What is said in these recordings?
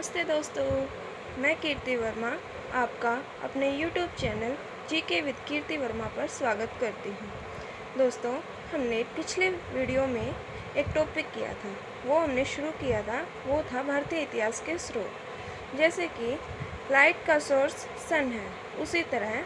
नमस्ते दोस्तों, मैं कीर्ति वर्मा आपका अपने YouTube चैनल जीके विद कीर्ति वर्मा पर स्वागत करती हूँ। दोस्तों, हमने पिछले वीडियो में एक टॉपिक किया था, वो हमने शुरू किया था, वो था भारतीय इतिहास के स्रोत। जैसे कि लाइट का सोर्स सन है, उसी तरह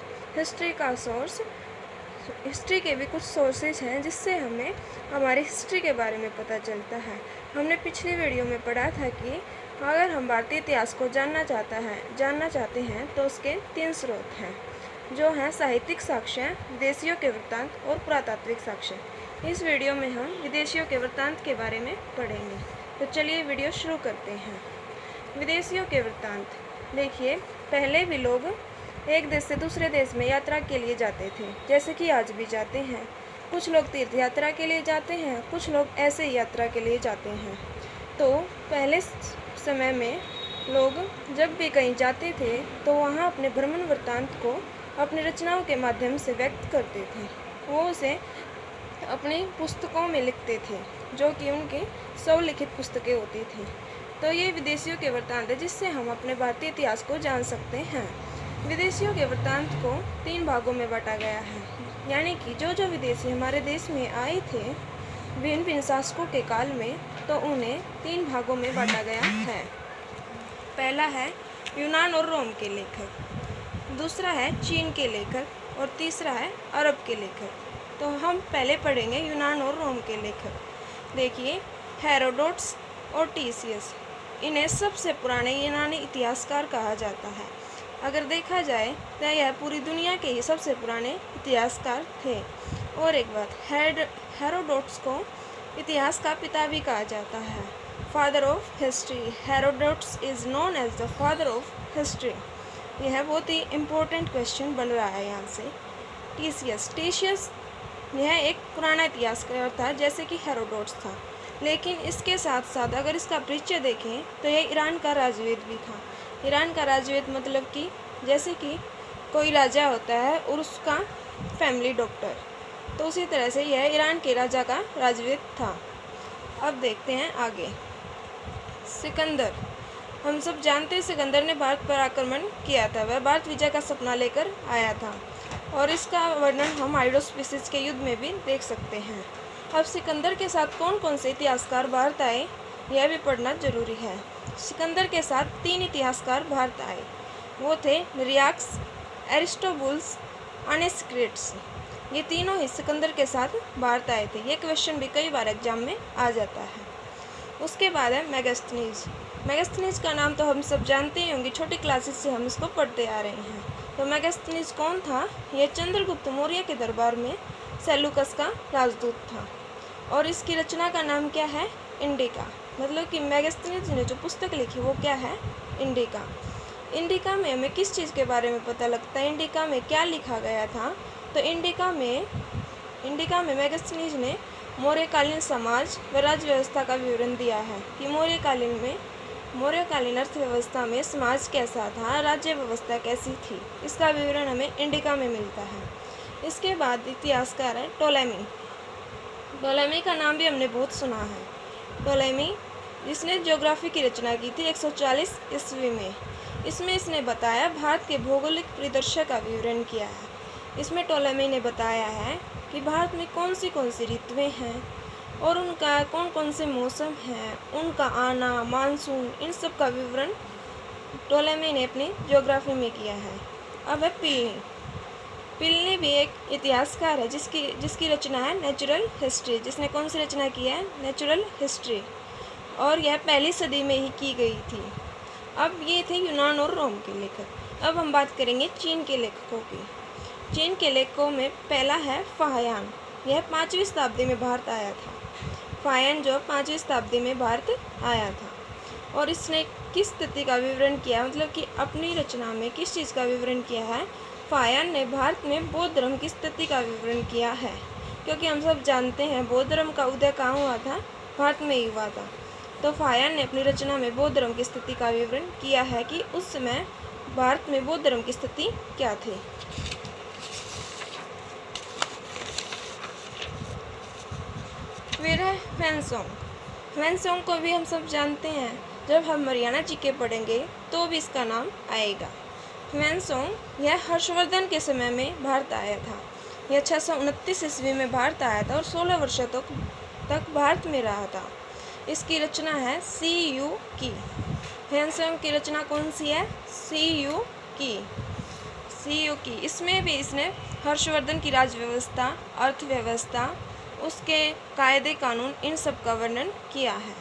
हिस्ट्री के भी कुछ सोर्सेज हैं जिससे हमें हमारी हिस्ट्री के बारे में पता चलता है। हमने पिछली वीडियो में पढ़ा था कि अगर हम भारतीय इतिहास को जानना चाहते हैं तो उसके 3 स्रोत हैं, जो हैं साहित्यिक साक्ष्य, विदेशियों के वृत्तांत और पुरातात्विक साक्ष्य। इस वीडियो में हम विदेशियों के वृत्तांत के बारे में पढ़ेंगे। तो चलिए वीडियो शुरू करते हैं। विदेशियों के वृत्तांत। देखिए, पहले भी लोग एक देश से दूसरे देश में यात्रा के लिए जाते थे, जैसे कि आज भी जाते हैं। कुछ लोग तीर्थ यात्रा के लिए जाते हैं, कुछ लोग ऐसे ही यात्रा के लिए जाते हैं। तो पहले समय में लोग जब भी कहीं जाते थे तो वहाँ अपने भ्रमण वृत्तांत को अपनी रचनाओं के माध्यम से व्यक्त करते थे। वो उसे अपनी पुस्तकों में लिखते थे, जो कि उनकी स्वलिखित पुस्तकें होती थी। तो ये विदेशियों के वृत्तांत है, जिससे हम अपने भारतीय इतिहास को जान सकते हैं। विदेशियों के वृत्तांत को 3 भागों में बांटा गया है, यानी कि जो विदेशी हमारे देश में आए थे भिन्न भिन्न शासकों के काल में, तो उन्हें 3 भागों में बांटा गया है। पहला है यूनान और रोम के लेखक, दूसरा है चीन के लेखक और तीसरा है अरब के लेखक। तो हम पहले पढ़ेंगे यूनान और रोम के लेखक। देखिए, हेरोडोटस और टीसियस, इन्हें सबसे पुराने यूनानी इतिहासकार कहा जाता है। अगर देखा जाए तो यह पूरी दुनिया के ही सबसे पुराने इतिहासकार थे। और एक बात, हेरोडोटस को इतिहास का पिता भी कहा जाता है, father of history. Herodotus is known as the father of history. यह बहुत ही इम्पोर्टेंट क्वेश्चन बन रहा है यहाँ से। टीसियस यह एक पुराना इतिहासकार था, जैसे कि हेरोडोटस था, लेकिन इसके साथ साथ अगर इसका परिचय देखें तो यह ईरान का राजवेद भी था। ईरान का राजवेद मतलब कि जैसे कि कोई राजा होता है और उसका फैमिली डॉक्टर, तो उसी तरह से यह ईरान के राजा का राजवेद था। अब देखते हैं आगे। सिकंदर, हम सब जानते हैं सिकंदर ने भारत पर आक्रमण किया था। वह भारत विजय का सपना लेकर आया था, और इसका वर्णन हम हाइड्रोस्पिसिस के युद्ध में भी देख सकते हैं। अब सिकंदर के साथ कौन कौन से इतिहासकार भारत आए, यह भी पढ़ना जरूरी है। सिकंदर के साथ 3 इतिहासकार भारत आए, वो थे निरियाक्स, एरिस्टोबुलस, अनेस्क्रिट्स। ये तीनों ही सिकंदर के साथ भारत आए थे। ये क्वेश्चन भी कई बार एग्जाम में आ जाता है। उसके बाद है मेगास्थनीज का नाम तो हम सब जानते ही होंगे, छोटी क्लासेस से हम इसको पढ़ते आ रहे हैं। तो मेगास्थनीज कौन था? यह चंद्रगुप्त मौर्य के दरबार में सेल्यूकस का राजदूत था, और इसकी रचना का नाम क्या है? इंडिका। मतलब कि मेगास्थनीज ने जो पुस्तक लिखी वो क्या है? इंडिका। इंडिका में हमें किस चीज़ के बारे में पता लगता है? इंडिका में क्या लिखा गया था? तो इंडिका में मेगास्थनीज ने मौर्यकालीन समाज व राज्य व्यवस्था का विवरण दिया है कि मौर्यकालीन अर्थव्यवस्था में समाज कैसा था, राज्य व्यवस्था कैसी थी। इसका विवरण हमें इंडिका में मिलता है। इसके बाद इतिहासकार है टोलेमी का नाम भी हमने बहुत सुना है। टोलेमी, जिसने ज्योग्राफी की रचना की थी 140 ईस्वी में। इसमें इसने बताया भारत के भौगोलिक परिदृश्य का विवरण किया है। इसमें टोलेमी ने बताया है कि भारत में कौन सी ऋतुएं हैं और उनका कौन कौन से मौसम हैं, उनका आना, मानसून, इन सब का विवरण टोलेमी ने अपनी ज्योग्राफी में किया है। अब है प्लिनी भी एक इतिहासकार है, जिसकी रचना है नेचुरल हिस्ट्री। जिसने कौन सी रचना की है? नेचुरल हिस्ट्री, और यह 1ली सदी में ही की गई थी। अब ये थे यूनान और रोम के लेखक। अब हम बात करेंगे चीन के लेखकों की। चीन के लेखकों में पहला है फाहियान। यह 5वीं शताब्दी में भारत आया था। फाहियान जो 5वीं शताब्दी में भारत आया था, और इसने किस स्थिति का विवरण किया, मतलब कि अपनी रचना में किस चीज़ का विवरण किया है? फाहियान ने भारत में बौद्ध धर्म की स्थिति का विवरण किया है, क्योंकि हम सब जानते हैं बौद्ध धर्म का उदय कहाँ हुआ था? भारत में ही हुआ था। तो फाहियान ने अपनी रचना में बौद्ध धर्म की स्थिति का विवरण किया है कि उस समय भारत में बौद्ध धर्म की स्थिति क्या थी। फिर है ह्वेनसोंग। ह्वेनसोंग को भी हम सब जानते हैं, जब हम मरियाना जी के पढ़ेंगे तो भी इसका नाम आएगा। ह्वेनसोंग यह हर्षवर्धन के समय में भारत आया था। यह 629 ईस्वी में भारत आया था और 16 वर्षों तक भारत में रहा था। इसकी रचना है CU की। ह्वेनसोंग की रचना कौन सी है? CU की। इसमें भी इसने हर्षवर्धन की राज व्यवस्था, अर्थव्यवस्था, उसके कायदे कानून, इन सब का वर्णन किया है।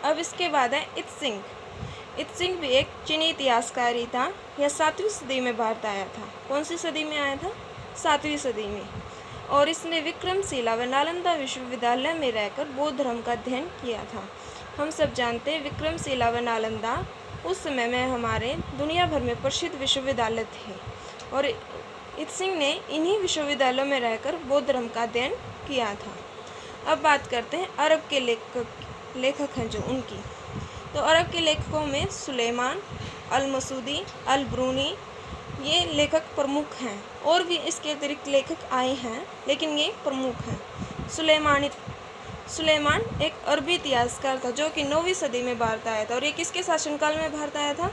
अब इसके बाद है इत्सिंग भी एक चीनी इतिहासकारी था। यह 7वीं सदी में भारत आया था। कौन सी सदी में आया था? 7वीं सदी में। और इसने विक्रमशिला व नालंदा विश्वविद्यालय में रहकर बौद्ध धर्म का अध्ययन किया था। हम सब जानते हैं विक्रमशिला व नालंदा उस समय में हमारे दुनिया भर में प्रसिद्ध विश्वविद्यालय थे और इत्सिंग ने इन्हीं विश्वविद्यालयों में रहकर बौद्ध धर्म का अध्ययन किया था। अब बात करते हैं अरब के लेखक हैं जो उनकी। तो अरब के लेखकों में सुलेमान, अल-मसूदी, अल-ब्रूनी ये लेखक प्रमुख हैं। और भी इसके अतिरिक्त लेखक आए हैं लेकिन ये प्रमुख हैं। सुलेमान एक अरबी इतिहासकार था जो कि 9वीं सदी में भारत आया था। और ये किसके शासनकाल में भारत आया था?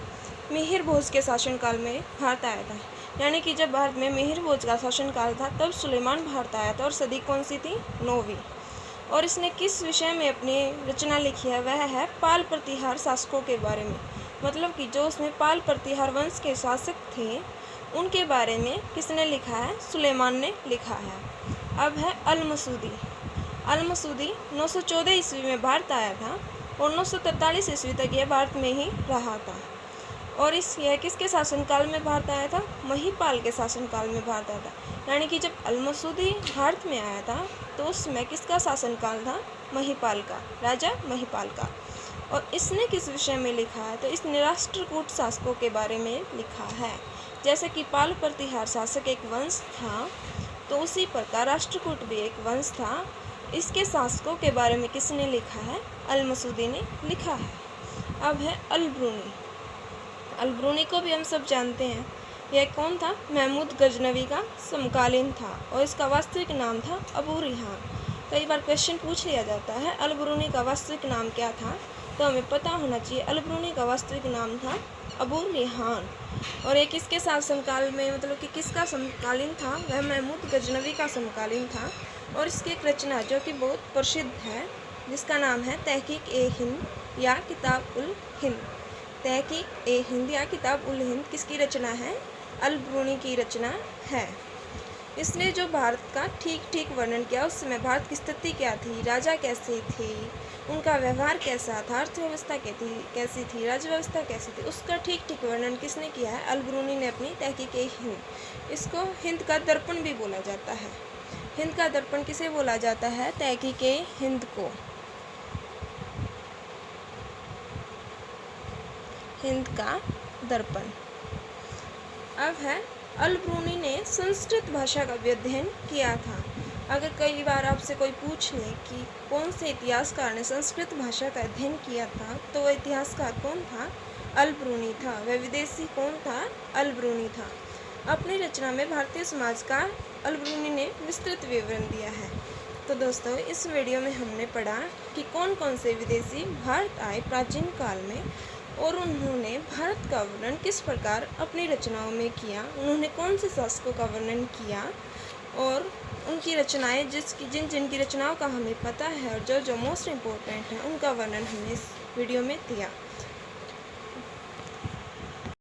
मिहिर भोज के शासनकाल में भारत आया था। यानी कि जब भारत में मिहिर भोज का शासनकाल था तब सुलेमान भारत आया था। और सदी कौन सी थी? 9वीं। और इसने किस विषय में अपनी रचना लिखी है? वह है पाल प्रतिहार शासकों के बारे में। मतलब कि जो उसमें पाल प्रतिहार वंश के शासक थे उनके बारे में किसने लिखा है? सुलेमान ने लिखा है। अब है अल-मसूदी 914 ईस्वी में भारत आया था और 943 ईस्वी तक यह भारत में ही रहा था। और यह किसके शासनकाल में भारत आया था? महिपाल के शासनकाल में भारत आया था। यानी कि जब अल-मसूदी भारत में आया था तो उसमें किसका शासनकाल था? महिपाल का, राजा महिपाल का। और इसने किस विषय में लिखा है? तो इसने राष्ट्रकूट शासकों के बारे में लिखा है। जैसे कि पाल प्रतिहार शासक एक वंश था तो उसी प्रकार राष्ट्रकूट भी एक वंश था। इसके शासकों के बारे में किसने लिखा है? अल-मसूदी ने लिखा है। अब है अल-ब्रूनी को भी हम सब जानते हैं। यह कौन था? महमूद गजनवी का समकालीन था और इसका वास्तविक नाम था अबू रिहान। कई बार क्वेश्चन पूछ लिया जाता है अल-ब्रूनी का वास्तविक नाम क्या था, तो हमें पता होना चाहिए अल-ब्रूनी का वास्तविक नाम था अबू रिहान। और ये किसके शासनकाल में, मतलब कि किसका समकालीन था? वह महमूद गजनवी का समकालीन था। और इसकी एक रचना जो कि बहुत प्रसिद्ध है जिसका नाम है तहकीक-ए-हिंद या किताब-उल-हिंद। तहकीक-ए-हिंद या किताब-उल-हिंद किसकी रचना है? अल-ब्रूनी की रचना है। इसने जो भारत का ठीक वर्णन किया, उस समय भारत की स्थिति क्या थी, राजा कैसे थे, उनका व्यवहार कैसा था, अर्थव्यवस्था कैसी थी, राज्य व्यवस्था कैसी थी, उसका ठीक वर्णन किसने किया है? अल-ब्रूनी ने अपनी तहकीक-ए-हिंद। इसको हिंद का दर्पण भी बोला जाता है। हिंद का दर्पण किसे बोला जाता है? तहकीक-ए-हिंद को। हिंद का दर्पण। अब है अल-ब्रूनी ने संस्कृत भाषा का भी अध्ययन किया था। अगर कई बार आपसे कोई पूछ ले कि कौन से इतिहासकार ने संस्कृत भाषा का अध्ययन किया था तो वह इतिहासकार कौन था? अल-ब्रूनी था। वह विदेशी कौन था? अल-ब्रूनी था। अपनी रचना में भारतीय समाज का अल-ब्रूनी ने विस्तृत विवरण दिया है। तो दोस्तों, इस वीडियो में हमने पढ़ा कि कौन कौन से विदेशी भारत आए प्राचीन काल में और उन्होंने भारत का वर्णन किस प्रकार अपनी रचनाओं में किया, उन्होंने कौन से शासकों का वर्णन किया और उनकी रचनाएं जिनकी रचनाओं का हमें पता है और जो मोस्ट इम्पोर्टेंट है उनका वर्णन हमने इस वीडियो में दिया।